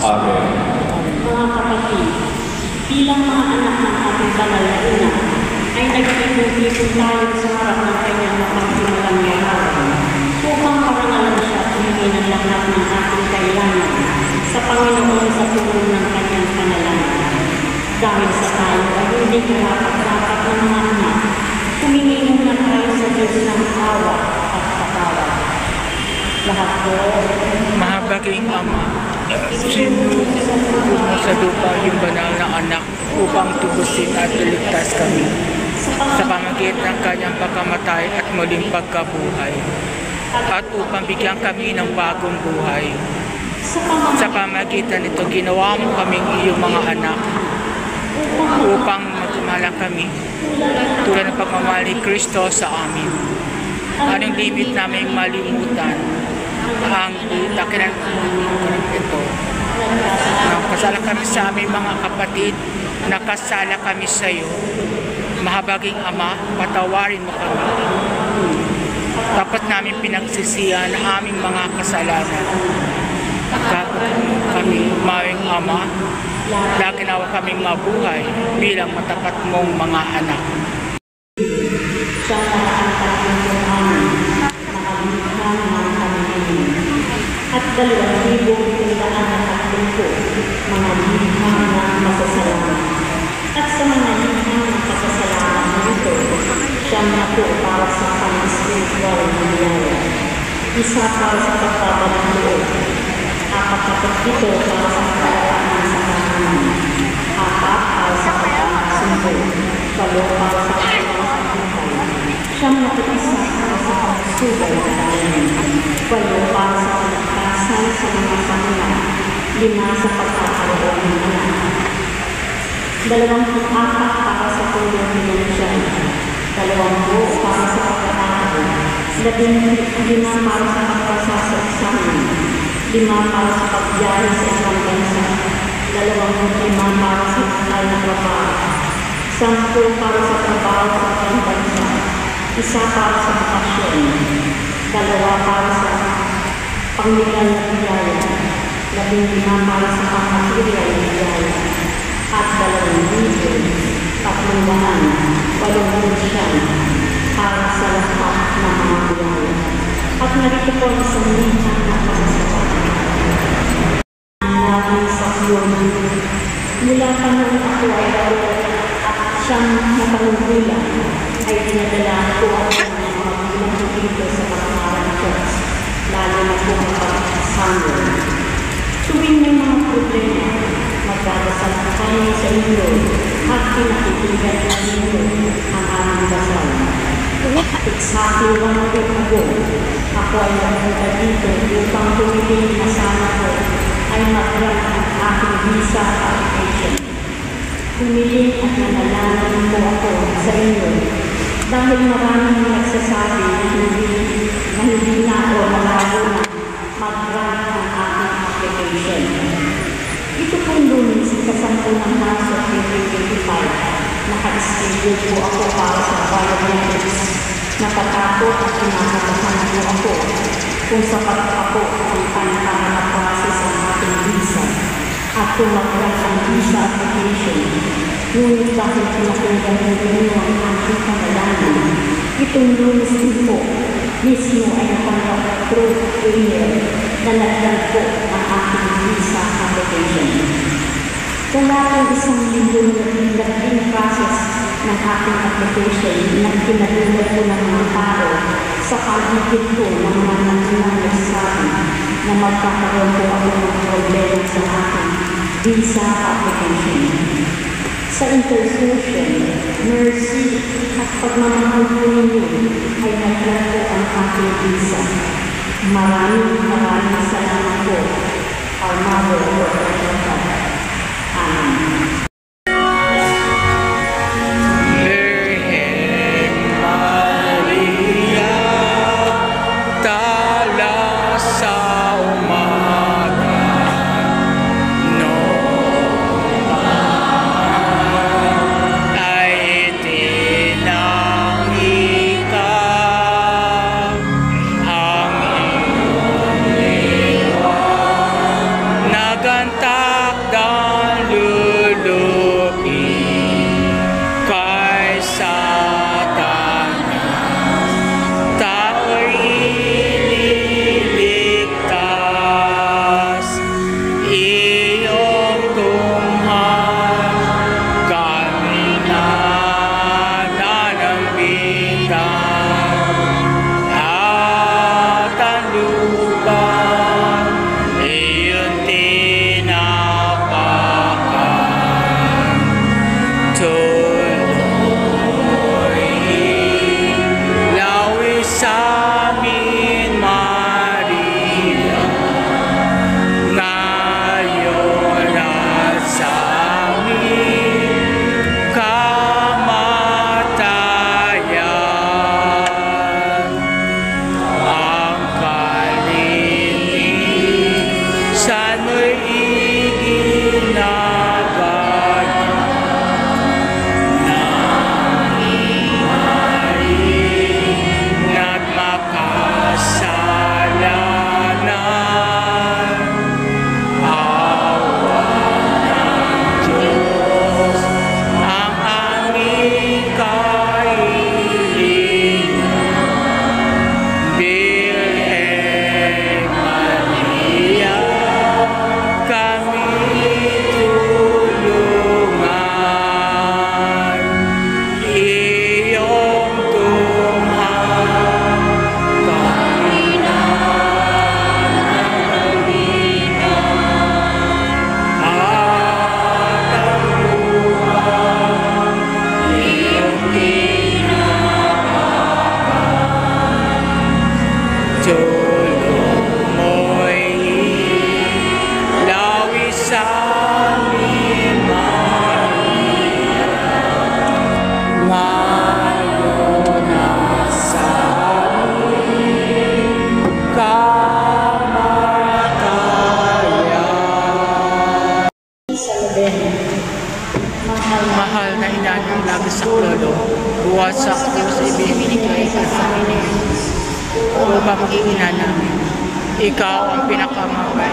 Amen. Mga kapatid, bilang mga anak ng ating banal na ina, ay nagtipon-tipon tayo sa harap ng kanyang mapagsimulang yaman upang parangalan siya at humingi ng lahat ng ating kailangan sa Panginoon sa tulong ng kanyang panalangin. Dahil sa tayo ay hindi karapat-dapat ng mga anak, humingi muna tayo sa Diyos ng awa at patawad. Lahat po, Mahabaging Ama, sinulog mo sa lupa yung banal na anak upang tubusin at iligtas kami sa pamagitan ng kanyang pagkamatay at muling pagkabuhay, at upang bigyan kami ng bagong buhay. Sa pamagitan nito, ginawa mo kaming iyong mga anak upang magmahalan kami tulad ng pagmamahal ni Kristo sa amin. Anong limit namin malimutan ang dakilan ito. Nakasala kami sa aming mga kapatid, nakasala kami sa iyo. Mahabaging Ama, patawarin mo kami. Dapat namin pinagsisihan ang aming mga kasalanan. Kami, Mawing Ama, lagi nawa kaming mabuhay bilang matapat mong mga anak. siya nakakatakin ng amin, nakalimhan ng kami at 2,310 mga limhan ng masasalamat. At sa mga limhan ng pasasalamat nito, siya na po para sa pang-spiritual na biyaya. Isa para sa pagbabalang loob, 47 para sa pagkakaan sa kahanan, 4 para sa pagkakasundo, 8 para sa pagkakasundo, siyang nakikisa para sa pagsugay sa kahanan, 8 para sa pagkakasan sa mga sanla, 5 sa pagkakaroon ng anak, 24 para sa tulong ng siya, 20 para sa pagkakaroon, 15 para sa pagkasasaksaman, 5 para sa pagbiyahe sa ibang bansa, 25 para sa kanal na trabaho, 10 para sa trabaho sa ibang bansa, 1 para sa bakasyon, 2 para sa pangmilihan na biyaya, 15 para sa pangmaterial na biyaya, at 2,380 para sa lahat ng mga biyaya. At narito po ang isang limhan na pasasalamat. Namin sa Sion, mula pa noon ako ay dawal at siyang napanunggulan ay dinadala ko ako ng mga magulang dito sa Baclaran Church, lalo na po kapag-summer. Tuwing may mga problema, magdadasal ko kami sa inyo at pinakitigan na ninyo ang aming dasal. Exactly 1 week ago, ako ay nagpunta dito upang tumiling na sana ko ay mag-grant ang aking visa application. Tumiling at nanalangin po ako sa inyo dahil maraming nagsasabi na hindi na o malabo na mag-grant ang aking application. Ito pong Lunes, ikasampu ng Marso 2025, naka-schedule po ako para sa biometrics. Natatakot at kinakabahan po ako kung sapat ako ang pantahan na process ang aking visa at kung mag-grant ang visa application. Ngunit dahil pinakinggan ninyo ang aking panalangin, itong Lunes din po, mismo ay napanggap through email na nagdag po ang aking visa application. Wala pong isang linggo na naging process ng aking application na pinadulog ko ng mga tao sa paligid ko ng mga nagsasabi na magkakaroon po ako ng problema sa aking visa application. Sa intercession, mercy at pagmamahal po ninyo ay naglag po ang aking visa. Maraming salamat po, our Mother of God. Amen. Ang iyong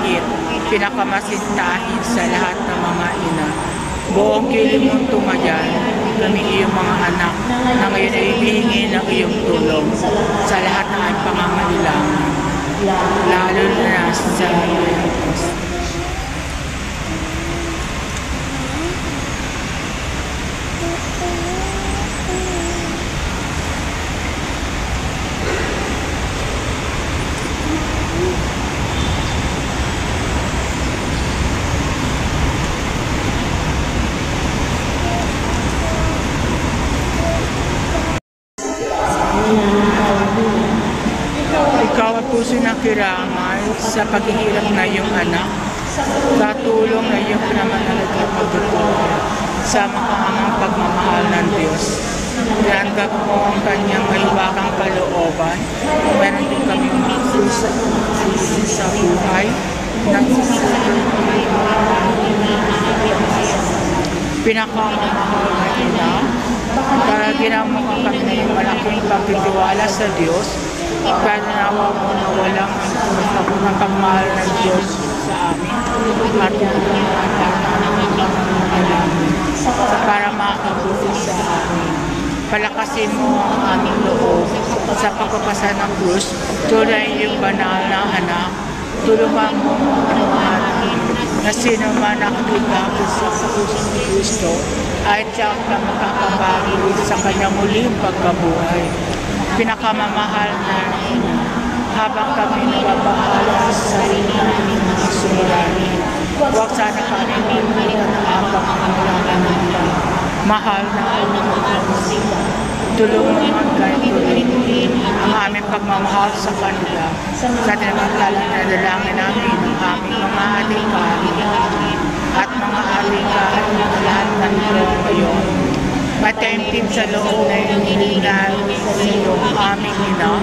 maliit, pinakamasintahin sa lahat ng mga ina. Buong kiling mong tumayan, kami iyong mga anak, na ngayon ay hihingi ng iyong tulong sa lahat ng aming pangangailangan, lalo na sa Diyos. Ikaw ang puso ng kiramay sa paghihirap na iyong anak, sa tulong na iyong pinamanalag at pagtutulong sa makahamang pagmamahal ng Diyos. Tinanggap mo ang kanyang mahiwagang kalooban. Meron din kami magsusa sa buhay ng pinakamamahal na ina. Para ginawa mo kami ng malaking pagtitiwala sa Diyos, ipanawa mo na walang ang pagmahal ng Diyos sa amin at para makabuti sa amin. Palakasin mo ang aming loob sa pagpapasa ng krus, tulad yung banal na anak. Tulungan mo ang na sino man nakikita sa pusong ni Kristo ay tiyak na makakabawi sa kanyang muling pagkabuhay. Pinakamamahal na habang kami nababahala sa sarili namin mga suliranin. Huwag sana kami mimitan ang pagkakamalangan ng mahal na tulungan ang tuloy ang aming pagmamahal sa kanila. Sa tinamaglalang na dalangin namin ang aming mga adhikari at mga adhikari ng lahat ng ito ngayon. Mataimtim sa loob na inilingan sa iyo ang aming ina.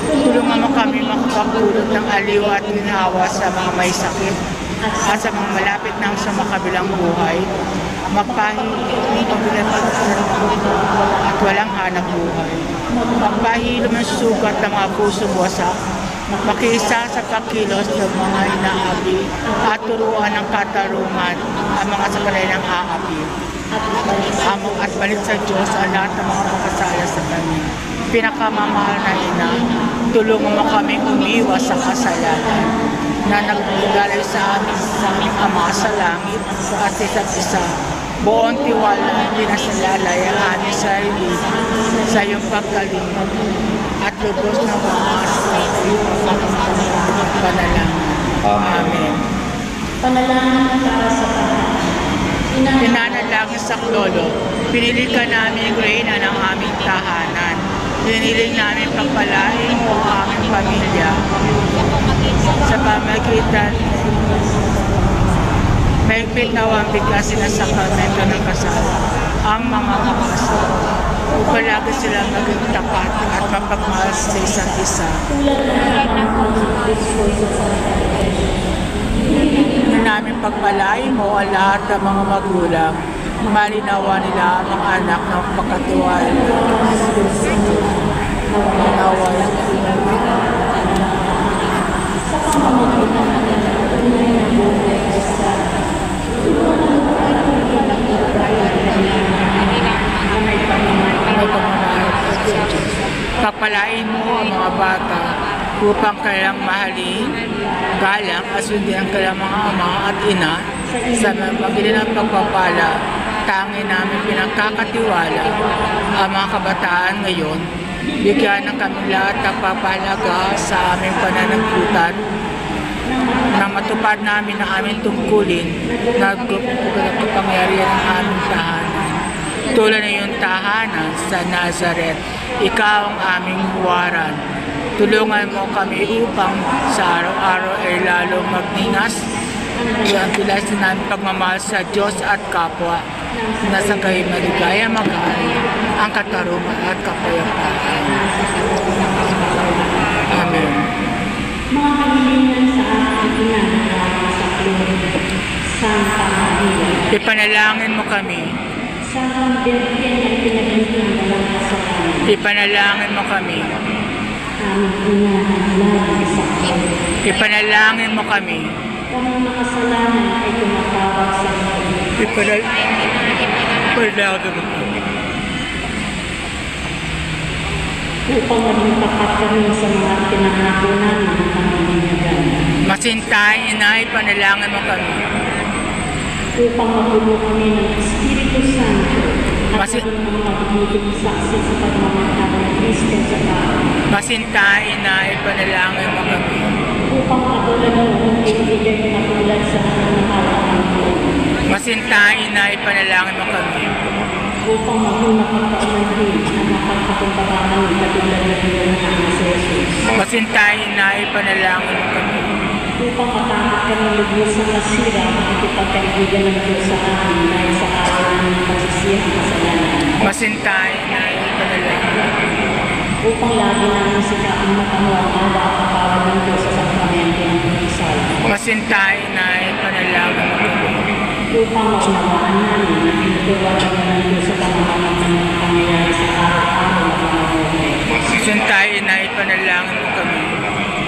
Tulungan mo kami makapagpulot ng aliw at ginhawa sa mga may sakit at sa mga malapit ng sa makabilang buhay. Magpahilom at walang hanap buhay. Magpahilom ang sugat ng mga pusong wasak. Makiisa sa pagkilos ng mga inaapi at turuan ng katarungan ang mga sakalay ng aapi. At balik sa Diyos ang lahat ng mga pakasala sa kanya. Pinakamamahal na ina, tulungan mo kami umiwas sa kasalanan na naglalay sa aming Ama sa langit at isa't isa. Buong tiwala, pinasalalay ang aming sarili sa iyong pagkalimot at lubos na bukas sa iyong panalangin. Amen. Panalangin para sa Pinanalangin sa Lolo, pinili ka namin reyna ng aming tahanan. Piniling namin pagpalain mo ang aming pamilya sa pamagitan may pitawang biglasin na sakramento ng kasal ang mga makasal. Palagi silang maging tapat at mapagmahal sa isa't isa. Na namin pagpalain mo ang lahat ng mga magulang, malinawa nila ang mga anak ng pagkatuwal. Pagpalain mo ang mga bata upang kanilang mahalin, galang at sundin ang kanilang mga ama at ina sa magilan ng pagpapala. Tangi namin pinagkakatiwala ang mga kabataan ngayon. Bigyan ng kami lahat ng papalaga sa aming pananagutan na matupad namin ang aming tungkulin na kapangyarihan ng aming tahanan. Tulad na yung tahanan sa Nazaret, ikaw ang aming huwaran. Tulungan mo kami upang sa araw-araw ay lalong magningas. Ang tilasin namin pagmamahal sa Diyos at kapwa. Nasa kayo maligaya mag-ari ang katarungan at kapayapaan. Amen. Mga kahilingan sa ating pinanalangin sa Panginoon, Santa Maria. Ipanalangin mo kami. Santa Birhen ay pinagintang dalangin sa kanya. Ipanalangin mo kami. Aming ina ang lagi sa kanya. Ipanalangin mo kami. Kami makasalanan ay tumatawag sa iyo. Ipanalangin mo kami. Upang maging tapat kami sa mga pinangako namin ng panghihingan. Masintahin na ipanalangin mo kami. Upang mapuno kami ng Espiritu Santo at Masin- maging mga mabuting saksi sa pagmamahal ng Kristo sa tao. Masintahin na ipanalangin mo kami. Upang patulan mo ang kaibigan na tulad sa nananahalang ng Diyos. Masintahin na ipanalangin mo kami. Upang maging makapaumanhin ang nakakakumparahan ng katulad ng iyong anak sa Jesus. Masintahin na ipanalangin mo kami. Upang matakot kami lubos sa masira ang ipagkaibigan ng Diyos sa amin dahil sa araw ng pagsisiyang kasalanan. Masintahin na ipanalangin mo kami. Upang lagi namin sila ang matamo ang awa at kapawad ng Diyos sa sakramento ng pag-isal. Masintahin na ipanalangin mo kami. Upang maunawaan namin na pinagtiwala ng Diyos sa pamamagitan ng pangyayari sa araw-araw na pamamagitan. Masintahin na ipanalangin mo kami.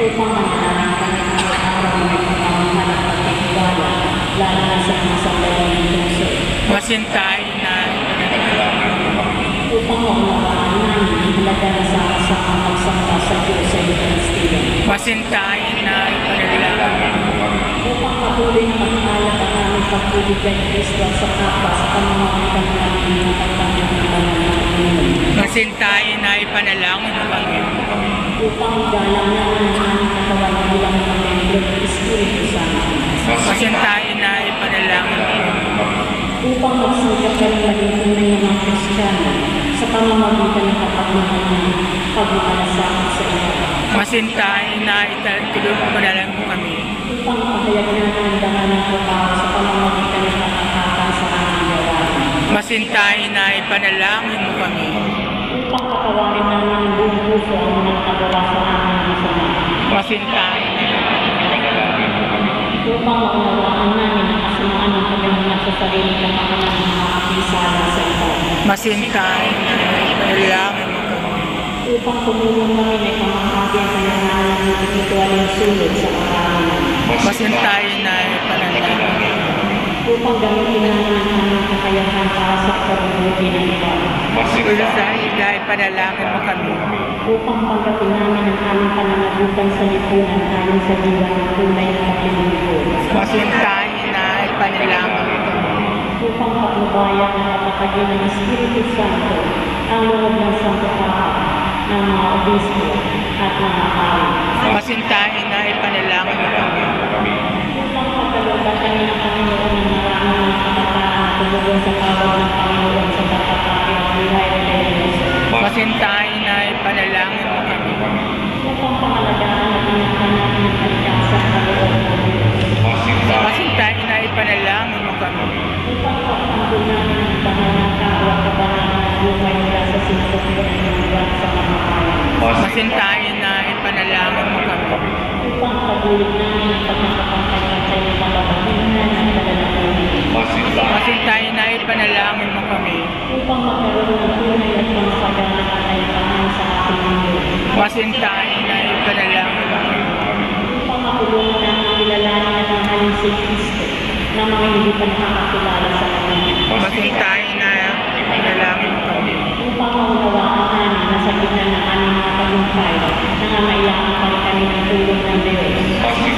Upang manalangin kami araw-araw na may pamamagitan ng pagtitiwala, lalo na sa mga sandali ng puso. Masintahin na ipanalangin mo kami. Upang maunawaan namin ang halaga na sama-sama magsamba sa Diyos sa Eucharistia. Masintahin na ipanalangin mo kami. Upang patuloy na mag-alap ang aming pagtulog kay Kristo sa kapwa sa pamamagitan namin ng pagpapakalan ng Panginoon. Masintahin na ipanalangin mo kami. Upang igalang namin ang aming katawan bilang mga membro ng Espiritu Santo. Masintahin na ipanalangin mo kami. Upang magsikap kami maging tunay na mga Kristiyano sa pamamagitan ng kapagmahal ng pagmamalasakit sa iyo. Masintahin na ipanalangin mo kami. Upang pahayag namin ang dangal ng trabaho sa pamamagitan ng kakatakan sa aming gawain. Masintahin na ipanalangin mo kami. Upang patawarin namin ang buong puso ang mga nakagawa sa aming masama. Masintahin na ipanalangin mo kami. Upang maunawaan namin ang kasamaan ng paghahanap sa sarili ng pakanan ng mga kapisala sa ito. Masintahin na ipanalangin mo kami. Upang tumulong kami na ipamahagi ang kailangan ng espiritualing sulod sa pagkakulan. Masintahin na ipanalangin mo kami. Upang gamitin namin ang aming kakayahan para sa pagkabuti ng iba. Masintahin na ipanalangin mo kami. Upang pagdating namin ang aming pananagutan sa lipunan ayon sa diwa ng tunay na paglilingkod. Masintahin na ipanalangin mo kami. Upang patnubayan at patatagin ng Espiritu Santo ang loob ng Santo Papa, ng mga obispo at mga hari. Masintahin na ipanalangin mo kami. Upang pagkalutan kami ng Panginoon ng maraming mga kabataan na tumugon sa tawag ng Panginoon sa pagkakapit ng buhay ng Diyos. Masintahin na ipanalangin mo kami. Upang pangalagaan at pinagkanan ng kaligtasan sa loob ng Diyos. Masintahin na ipanalangin mo kami. Upang pagtanggol namin ang banal ng tao at kabanalan ng buhay mula sa sintutuan ng buwan sa kamatayan. Masintahin na ipanalangin mo kami. Upang pagulog namin ang pagkakapantay-pantay ng kababahinan at kalalakunin. Masintahin na ipanalangin mo kami. Upang magkaroon ng tunay at masaganang katayuan sa ating mundo. Masintahin na ipanalangin mo kami. Upang matulungan namin kilalanin at mahalin si Kristo na mga hindi pa nakakakilala sa Kanya. Masintahin na ipanalangin mo kami. Upang maunawaan namin na sa gitna ng aming mga tagumpay, nangangailangan pa rin kami ng tulong ng Diyos.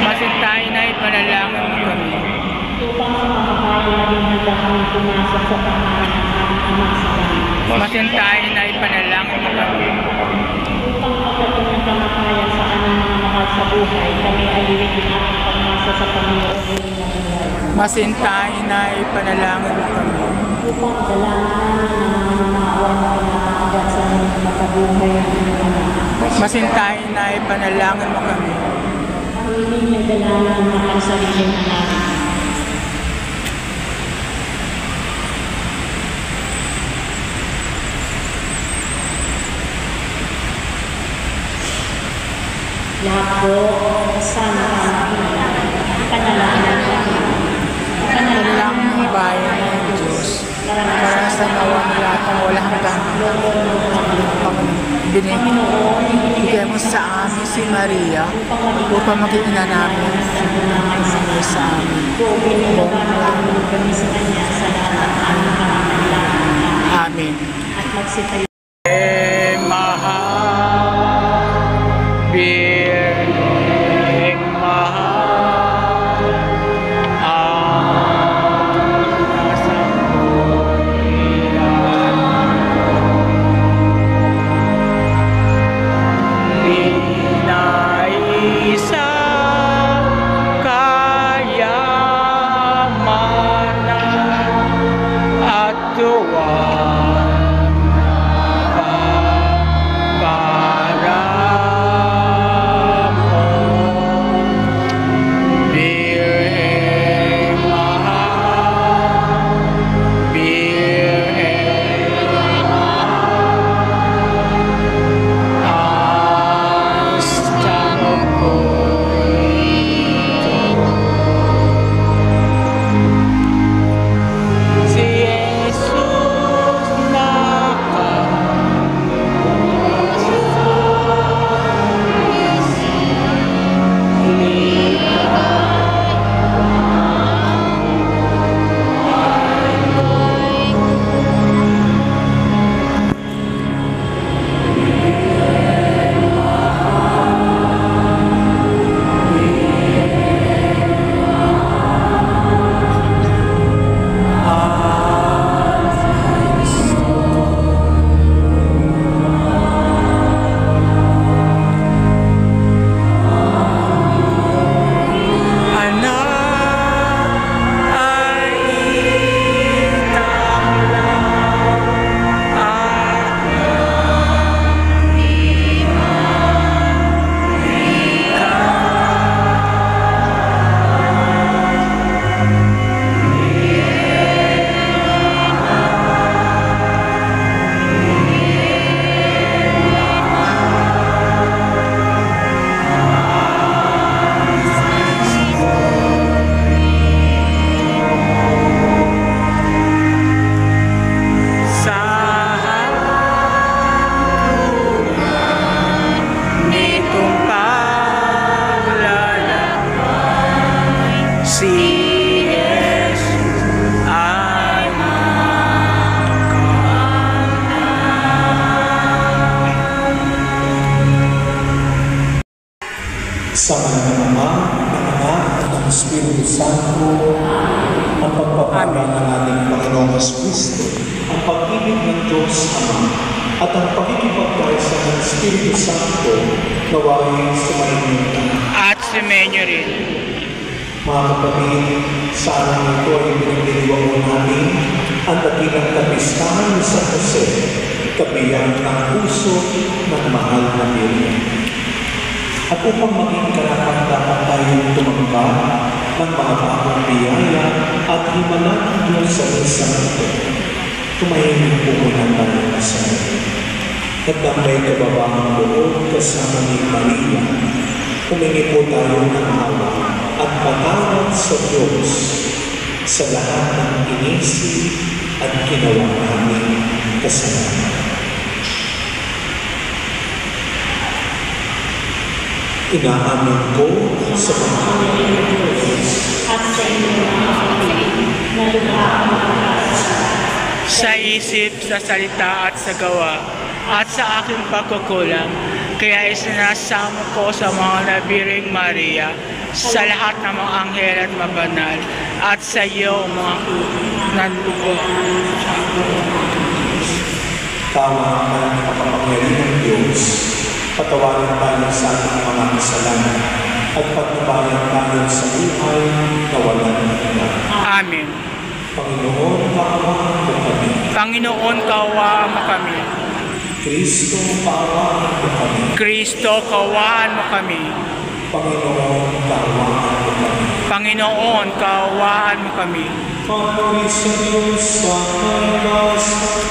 Masintahin na ipanalangin mo kami. Upang sa makabayan maging handa kami pumasok sa pangalan ng aming Ama sa langit. Masintahin na ipanalangin mo kami. Upang pagdating ng kamatayan sa aming mga mahal sa buhay, kami ay liwin ang aming pagmasa sa Panginoon ng buhay. Masintahin na ipanalangin mo kami. Upang dalangin namin ang mga maawan na pinapakagat sa aming makabuhay ng aming anak. Masintahin na ipanalangin mo kami. Ang inyong may dalangin ng mga sariling anak. Lahat po, sana panalangin kami. Panalangin ng bayan ng Diyos. Para sa nawa ng lahat ng walang hanggang binigay mo sa amin si Maria upang maging ina namin sa sa Kanya sa lahat ng aming pangangailangan. Amen. At magsitayo. Birheng mahal ang nasambutan, nais kayamanan at tuwa para mo. Birheng mahal, birheng mahal, hasta magpuito. Si Jesus Sa ngalan ng Ama, ng Anak, at ng Espiritu Santo, ang pagpapala ng ating Panginoong Kristo, ang pag-ibig ng Diyos Ama, at ang pakikipagkaisa ng Espiritu Santo naway sumainyo at sumenyo rin. Mga kapatid, sa araw ito ay pinagdiriwang mo namin ang dakilang kapistahan ni San Jose, kabilang ng puso ng mahal na Birhen. At upang maging karapat-dapat tayong tumangga ng mga bagong biyaya at himala ng Diyos sa isang ito, tumahimik po muna tayo na sa iyo. At tambay kababang loob kasama ni Maria, humingi po tayo ng awa at patawad sa Diyos sa lahat ng inisip at ginawa namin kasalanan. Inaamin ko sa Panginoon At sa inyong mga kapatid na lubha ang makakasalanan. Sa isip, sa salita at sa gawa, at sa aking pagkukulang, kaya isinasamo ko sa mga nabiring Maria, sa lahat ng mga anghel at mabanal, at sa iyo, mga nanlubog. Tawa ng kapapangyarihan ng Diyos, patawarin tayo sa ating mga kasalanan at pagnabayan tayo sa buhay na walang hanggan. Amen. Panginoon, kaawaan mo kami. Panginoon, kaawaan mo kami. Kristo, kaawaan mo kami. Kristo, kaawaan mo kami. Panginoon, kaawaan mo kami. Panginoon, kaawaan mo kami. Pagpuri sa Diyos sa kalasan.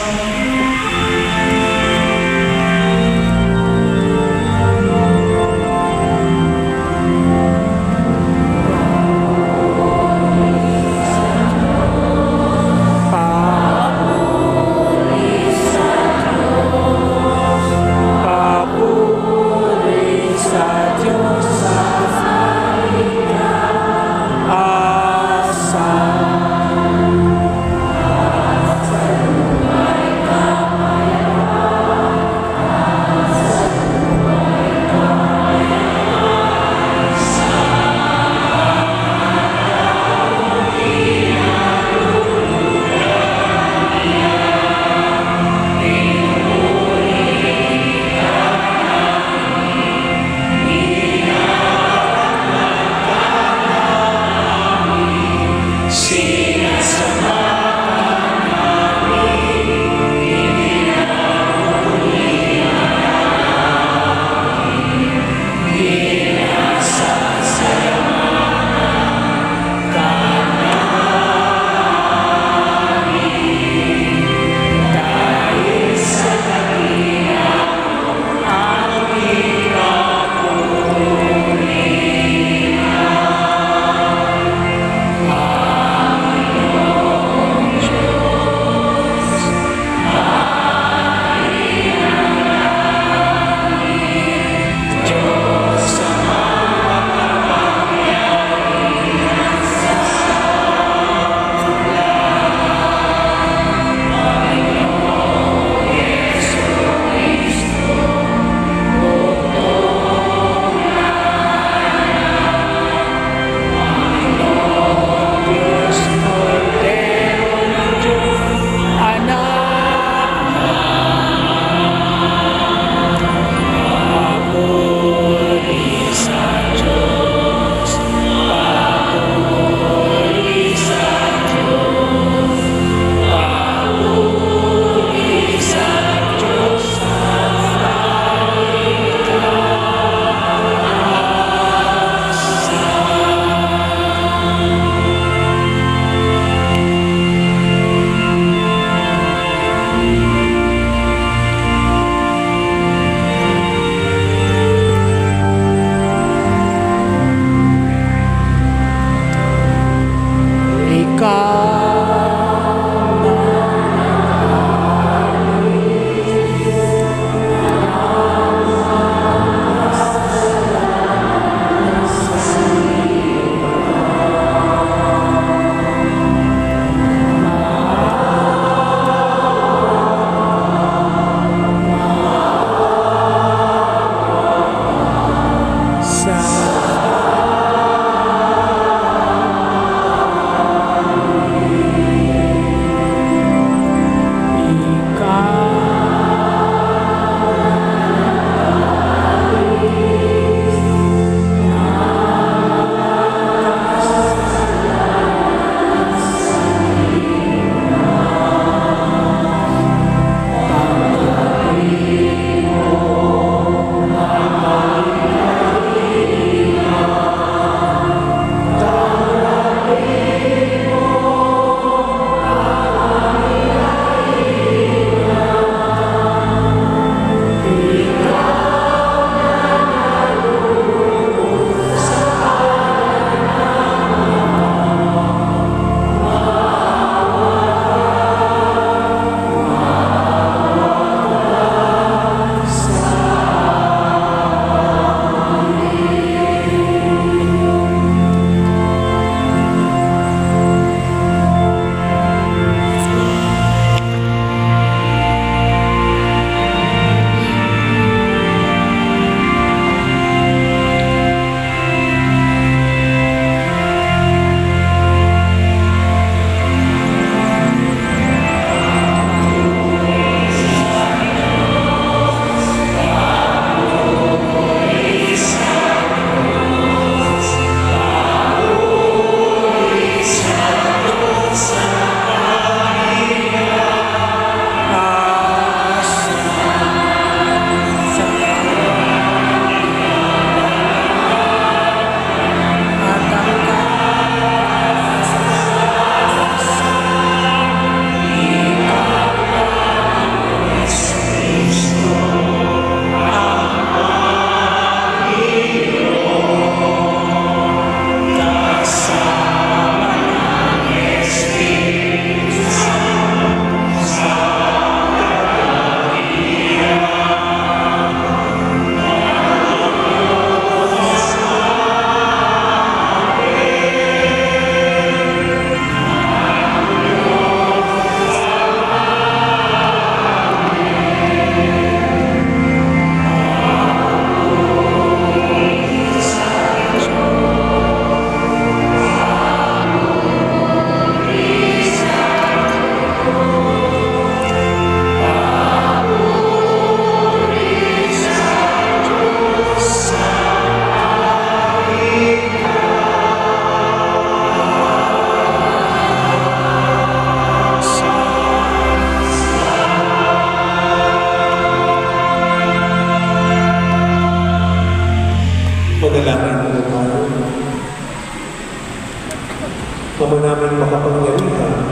Ama namin makapangyarihan,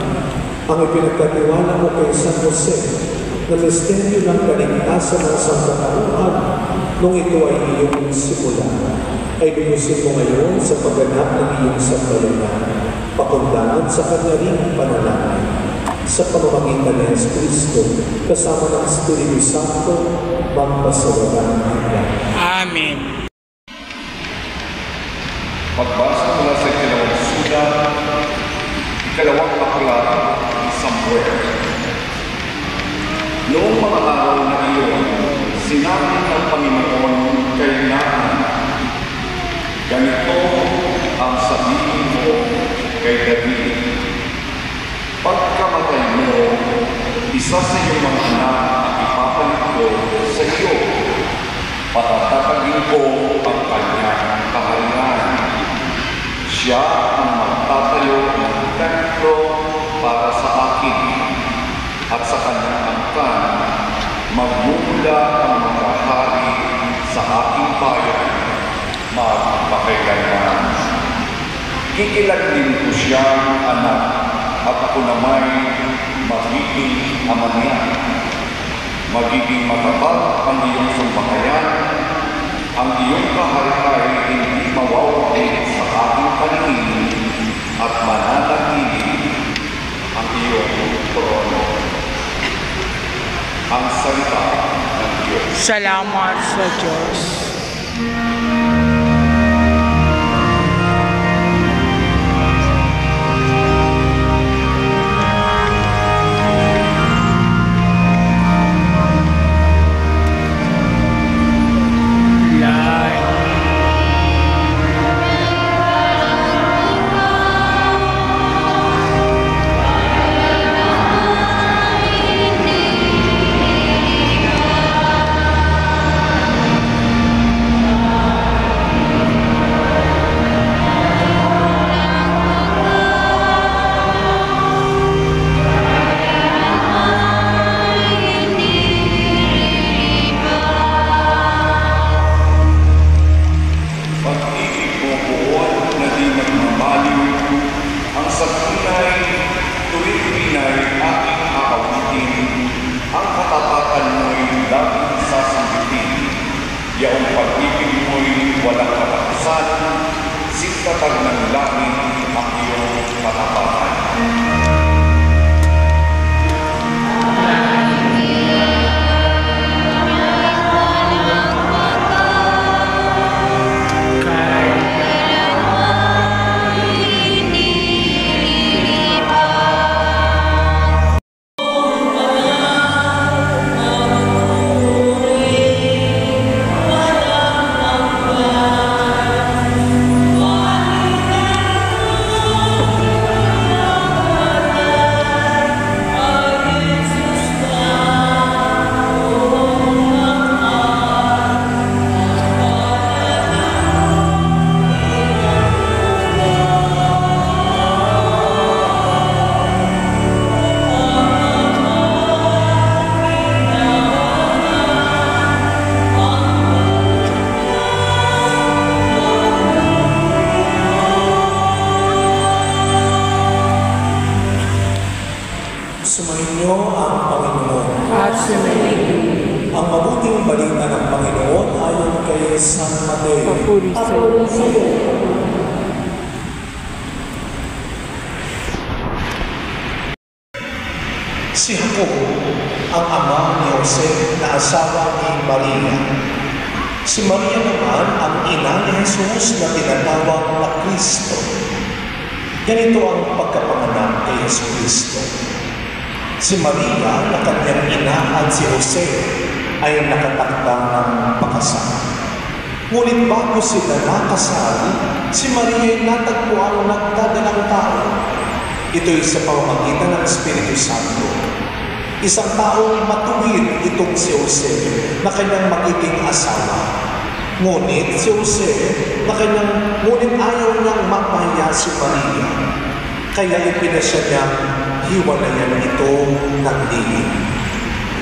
ang ipinagkatiwala mo kay San Jose na misteryo ng kaligtasan ng sangkatauhan nung ito ay iyong simula, ay binusin mo ngayon sa pagganap ng iyong sambayanan, pakundangan sa kanya ring panalangin. Sa pamamagitan ni Jesucristo, kasama ng Espiritu Santo, magpasawalang hanggan. Amen. Pagbasa mula sa ikalawang sulat, ikalawang aklat ni Samuel. Noong mga araw na iyon, sinabi ng Panginoon kay Natan, ganito ang sabihin mo kay David, pagkamatay mo, isa sa iyong mga anak ang ipapalit ko sa iyo. Patatatagin ko ang kanyang kaharian. Siya ang magtatayo ng templo para sa akin, at sa kanyang angkan, magmumula ang mga hari sa aking bayan, magpakailanman. Kikilagin ko siyang anak, at ako naman magiging ama niya. Magiging matabag ang iyong sambahayan, ang iyong kaharian hindi mawawala sa aking paningin, at mananatili ang iyong trono. Ang salita ng Diyos. Salamat sa Diyos. Yaong pag-ibig mo'y walang katapusan, sikatag ng langit ang iyong katapatan. Sumainyo ang Panginoon. At sumayin. Ang mabuting balita ng Panginoon ayon kay San Mateo. Papuri sa iyo. Si Jacob, ang ama ni Jose na asawa ni Maria. Si Maria naman ang ina ni Jesus na tinatawag na Kristo. Ganito ang pagkapanganak kay Jesucristo. Si Maria na kanyang ina at si Jose ay nakatakdang ng pakasal. Ngunit bago sila nakasal, si Maria ay natagpuan nagdadalang tao. Ito'y sa pamamagitan ng Espiritu Santo. Isang taong matuwid itong si Jose na kanyang magiging asawa. Ngunit si Jose ngunit ayaw niyang mapahiya si Maria. Kaya ipinasya niyang hiwalayan ito ng lihim.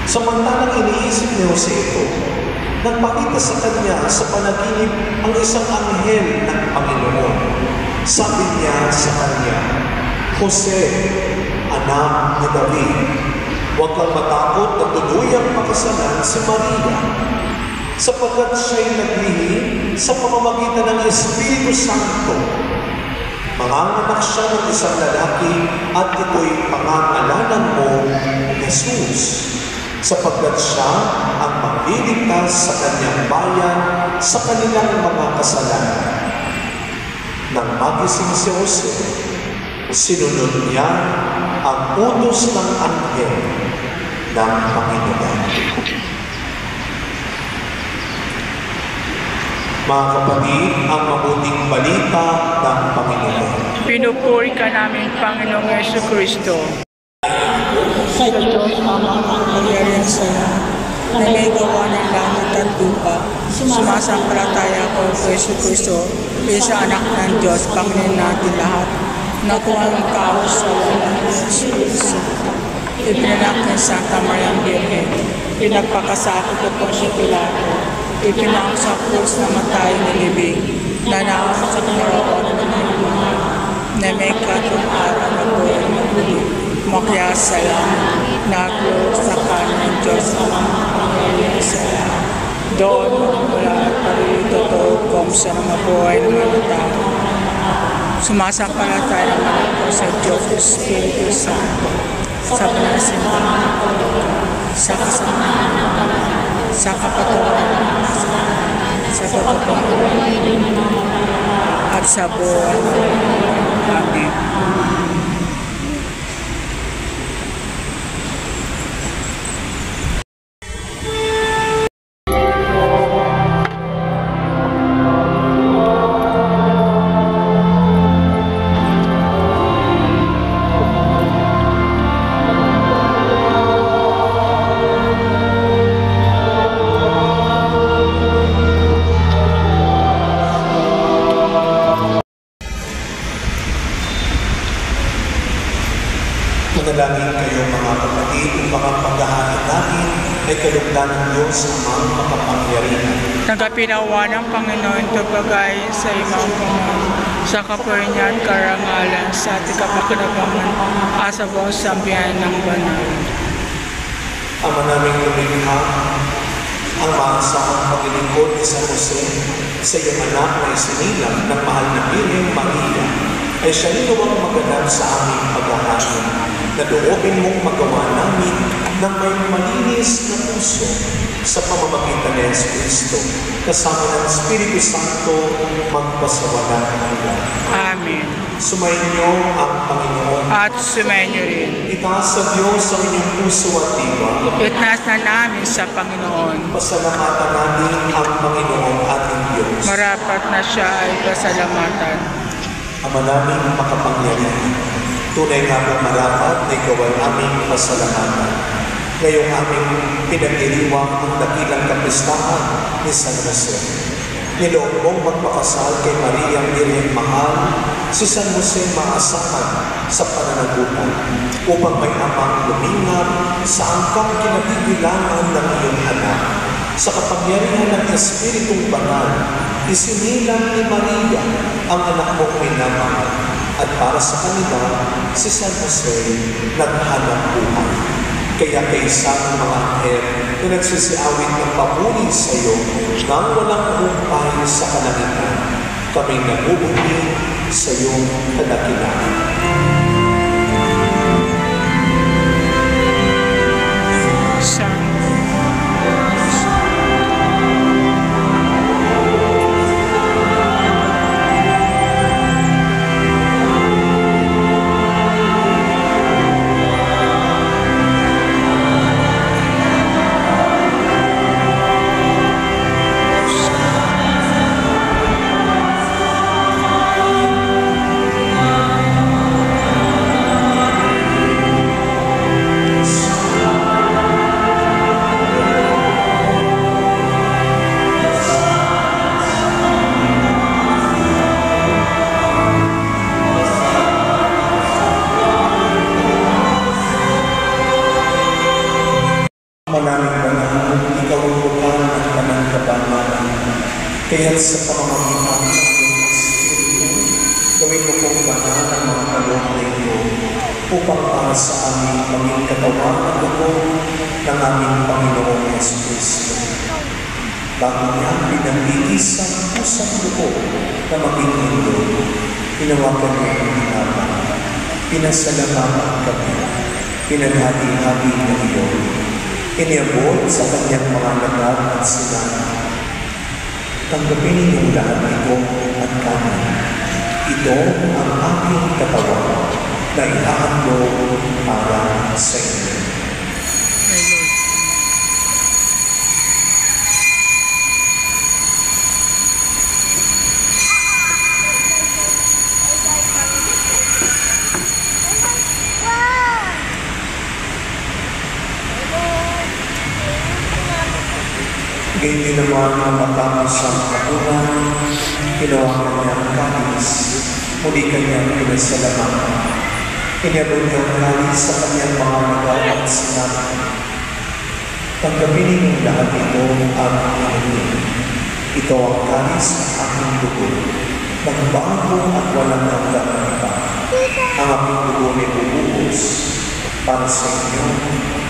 Samantalang iniisip ni Jose ito, nagpakita sa kanya sa panaginip ang isang anghel ng Panginoon. Sabi niya sa kanya, Jose, anak ni David, huwag kang matakot na tuluyang pakasalan si Maria, sapagkat siya'y naglihim sa pamamagitan ng Espiritu Santo. Manganganak siya ng isang lalaki at ito'y pangangalanan mo, Jesus, sapagkat siya ang magliligtas sa kanyang bayan sa kanilang mga kasalanan. Nang magising si Jose, sinunod niya ang utos ng anghel ng Panginoon. Mga kapatid, ang mabuting balita ng Panginoon. Pinupuri ka namin, Panginoong Jesucristo. Sa Diyos, Amang Nangyarihan sa lahat, na may gawa ng langit at lupa. Sumasampalataya ko kay Jesucristo, isa anak ng Diyos, Panginoon natin lahat, na kuwang kaos sa wala ng Espiritu. Ipinanak ng Santa Maria Virgen, pinagpakasakot ko po si Pilato, ipinako sa krus na matay na libing, nanakaw sa kinarawan ng mga na may araw na buhay na huli, makyas sa langit, naglo sa kanan ng Diyos ang mga sa langit. Doon mula at parito kung sa mga buhay ng mga tao. Sumasampalataya naman ako sa Diyos Espiritu Santo, sa panasimbahan, sa kasamahan, sa kapatawaran, sa pagpapalit, at sa buhay. Amen. Manalangin kayo mga kapatid upang ang paghahanap natin ay kalugdan ng Diyos ang makapangyarihan. Nagapinawa ng Panginoon tubagay sa imang pamang sa kaparinyan karangalan sa ating kapakinabangan asa buong sambihan ng banal. Ama naming lumikha, ang maasahang paglilingkod ni San Jose sa iyong anak na isinilang ng mahal na Birheng Maria ay siya niluwang maganap sa aming paghahanap na loobin mong magawa namin ng may malinis na puso sa pamamagitan ni Jesucristo, kasama ng Espiritu Santo, magpasawalan ng lahat. Amen. Sumayin niyo ang Panginoon. At sumayin niyo rin. Itaas sa Diyos ang inyong puso at diwa. Itnaas na namin sa Panginoon. Pasalamatan natin ang Panginoon ating Diyos. Marapat na siya ay pasalamatan. Ama naming makapangyarihan, tunay nga pong marapat na ikaw ay aming pasalamatan. Ngayong aming pinagdiriwang ang dakilang kapistahan ni San Jose. Niloob mong magpakasal kay Maria Birheng Mahal, si San Jose maasahan sa pananagutan upang may amang lumingap sa angkang kinabibilangan ng iyong anak. Sa kapangyarihan ng Espiritong Banal, isinilang ni Maria ang anak mong minamahal at para sa kanila, si San Jose naghanap buhay. Kaya kaysa ng mga anghel na nagsisiawit ng papuri sa iyo nang walang humpay sa kalangitan, kaming nabubuti sa iyong kadakilaan. Manaming banal, ikaw ang bukan ng kanang kabanalan. Kaya't sa pamamagitan ng iyong Espiritu, gawin mo pong banal ang mga kaloob na ito upang para sa amin maging katawan at dugo ng aming Panginoong Jesucristo. Bago niya pinag-iis ang pusang dugo na maging mundo, hinawakan niya ang hinabang, pinasalamatan kami, pinaghati-hati na iyon, iniabot sa kanyang mga lagat at sinabi, tanggapin ninyong lahat ito at kami. Ito ang aking katawan na ihahandog para sa inyo. My Lord. Ganyan din naman ang matapos ang kapunan, hinawakan niya ang kalis, muli kanyang pinasalamatan. Inabot niya ang kalis sa kanyang mga nagal at sinabi, tanggapin ninyong lahat ito at inumin. Ito ang kalis ng aking dugo, nagbago at walang nagdamita. Ang aking dugo ay bubuhos para sa inyo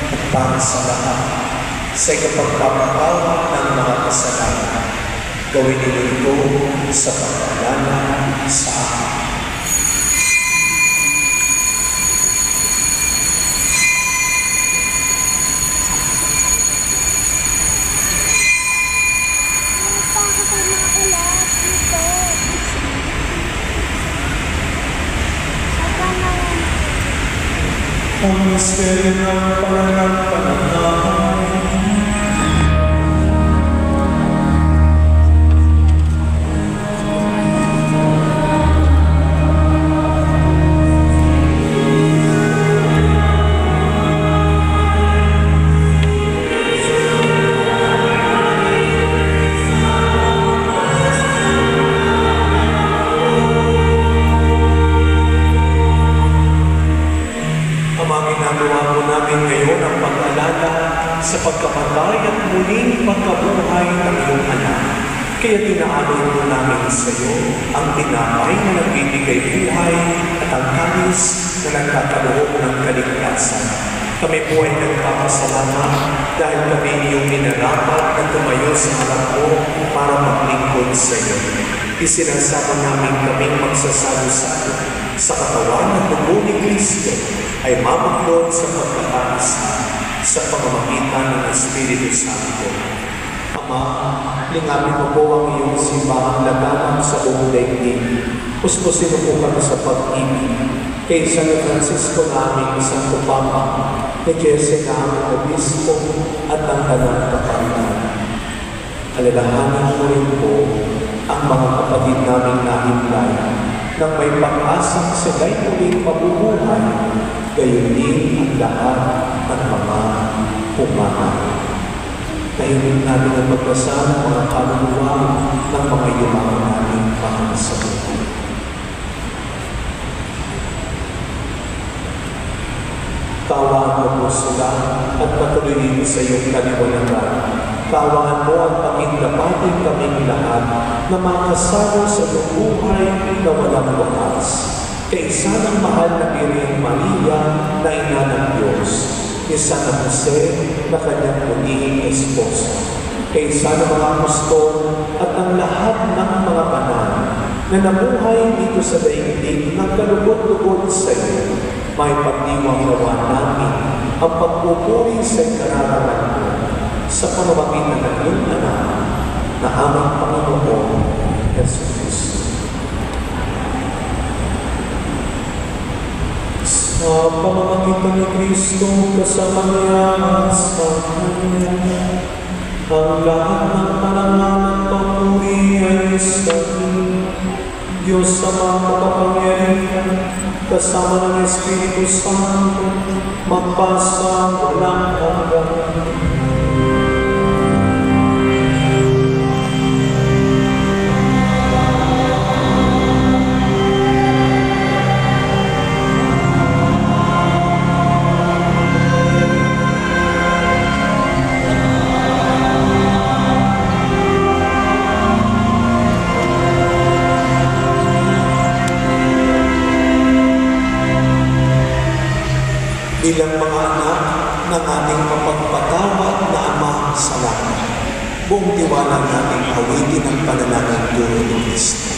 at para sa lahat, sa ikapagpapatawad ng mga kasalanan. Gawin niyo ito sa pagkaalala sa akin. Ang misteryo ng pananampalataya. Sa pagkamatay at muling pagkabuhay ng iyong anak. Kaya tinaalay mo namin sa iyo ang tinapay na nagbibigay buhay at ang kalis na nagtataloob ng kaligtasan. Kami po ay nagpapasalamat dahil kami iyong minarapat na tumayo sa harap mo para maglingkod sa iyo. Isinasama namin kaming magsasalo-salo sa katawan at dugo ni Kristo ay mabuklod sa pagkakaisa sa pamamagitan ng Espiritu Santo. Ama, lingapin mo po ang iyong simbahang laganap sa buong daigdig. Puspusin mo po kami sa pag-ibig. Kay San Francisco na aming isang Papa, kay Jesse na aming Obispo at ang Tanang Kapalitan. Alalahanin mo rin po ang mga kapatid naming nahimlay nang may pag-asang sila'y muling mabubuhay, gayon din ang lahat ng mga pumanaw. Ngayon natin ang magbasa ng mga kaluluwa ng mga yumaman namin para sa buhay. Kaawaan mo po sila at patuloyin sa iyong kaliwanagan. Kaawaan mo at pakindapatin kaming lahat na makasalo sa buhay na walang wakas. Kaisa ng mahal na Birhen Maria na ina ng Diyos, ni San Jose na kanyang punihing esposa, kaisa ng mga apostol at ang lahat ng mga banal na nabuhay dito sa daigdig ng kalugod-lugod sa iyo, may pagdiwang nawa namin ang pagpupuri sa kararaman mo sa pamamagitan ng iyong anak na aming Panginoon, Jesus Cristo. Sa pamamagitan ni Kristo, kasama niya at sa Kanya, ang lahat ng parangal at papuri ay sa Diyos Ama makapangyarihan, kasama ng Espiritu Santo, magpasa walang hanggan. bilang mga anak ng ating mapagpatawad na Ama sa langit. Buong tiwala natin awitin ang panalangin turo ni Kristo.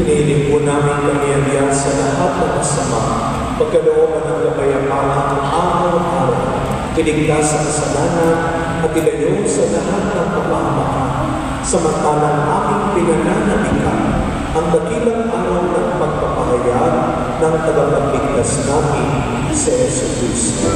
Piniling po namin kami sa lahat ng masama, pagkalooban ng kapayapaan ng araw-araw, iligtas sa kasalanan at ilayo sa lahat ng kapahamakan, samantalang aming pinananabikan ang dakilang araw ng pagpapahayag ng tagapagligtas namin si Jesucristo.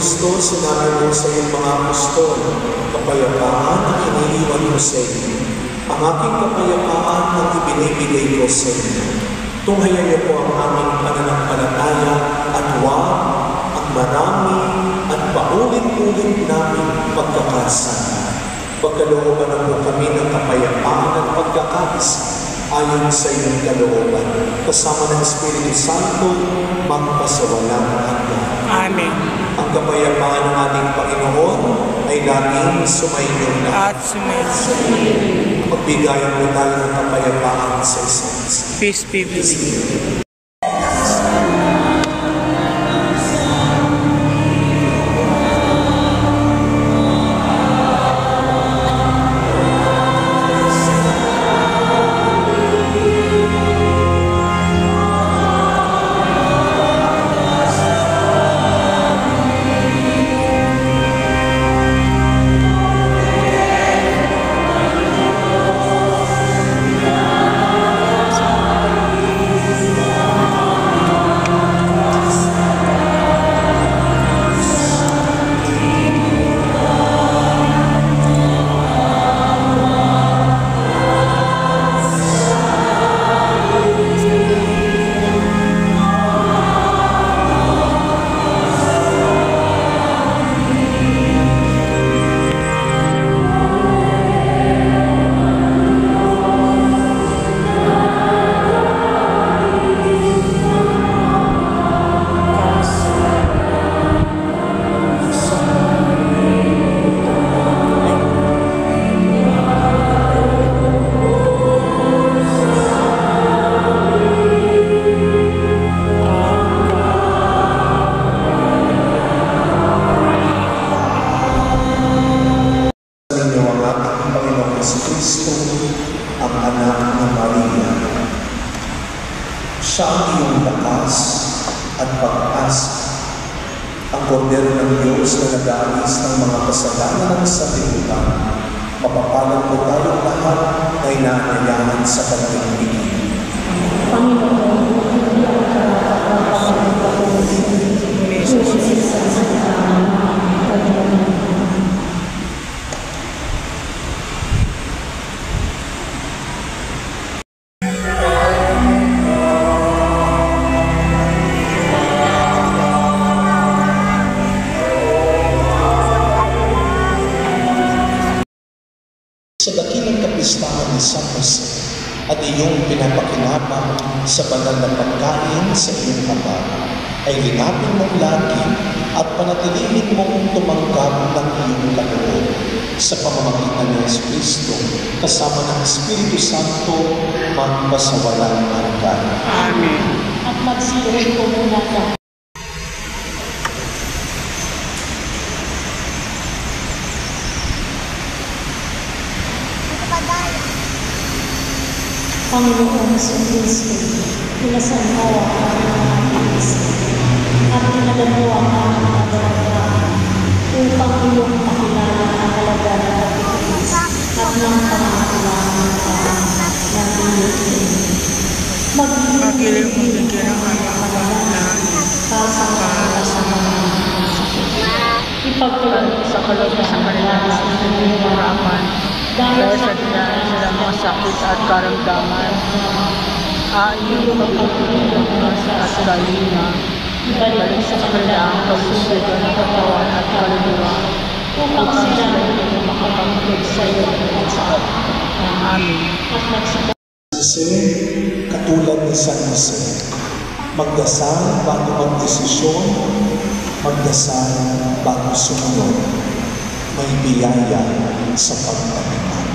Kristo, sinabi mo sa iyong mga apostol, kapayapaan ang iniiwan mo sa inyo. Ang aking kapayapaan ang ibinibigay ko sa inyo. Tunghayan niyo po ang aming pananampalataya at huwag ang marami at paulit-ulit namin pagkakasama. Pagkalooban na po kami ng kapayapaan at pagkakaisa ayon sa iyong kalooban, kasama ng Espiritu Santo, magpasawalang hanggan. Amen. Ang kapayapaan ng ating Panginoon ay laging sumainyo na. At sumainyo. Magbigayan mo tayo ng kapayapaan sa isa't isa. Peace be with you. at pag-asa. Ang kordero ng Diyos na nag-aalis ng mga kasalanan ng sanlibutan, mapapalad po tayong lahat na inaanyayahan sa kanyang bigay. Panginoon, hindi ako karapat-dapat susunod sa kasalanan ng Sa dakilang kapistahan ni San Jose at iyong pinapakinabang sa banal na pagkain sa iyong kapal, ay linapin mong lagi at panatilihin mong tumanggap ng iyong kaloob sa pamamagitan ng Kristo kasama ng Espiritu Santo magpasawalang hanggan. Amen. at magsiuwi ko muna ka. Panginoon sa Kristo, ilasan mo ang aming mga Kristo, at inalan mo ang aming kadarapaan, upang iyong pakilala ang halaga ng pagkikis at ng pangangailangan ng pangangailangan ng iyong Magiling mo bigyan ang aming pangangailangan para sa mga ipagkulang sa kalooban sa kanila sa iyong harapan. Dahil sa dinaan sila mga sakit at karamdaman, iyong pagpapilihan at kalina, ibalik sa kanila ang kalusugan ng katawan at kaluluwa, upang sila ay makapagpag sa iyo at sa atin. Amen. At nagsita Jose, katulad ni San Jose, magdasal bago magdesisyon, magdasal bago sumunod. May biyaya sa pagtalikan.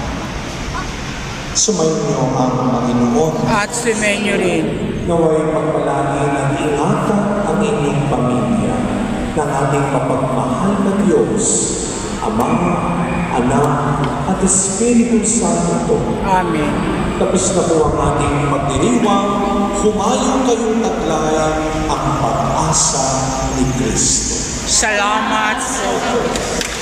Sumainyo ang Panginoon. At sumenyo rin. Naway pagpalagi ng ingatan ang inyong pamilya ng ating mapagmahal na Diyos, Ama, Anak, at Espiritu Santo. Amen. Tapos na po ang ating pagdiriwang, humayo kayong taglay ang pag-asa ni Kristo. Salamat sa Diyos.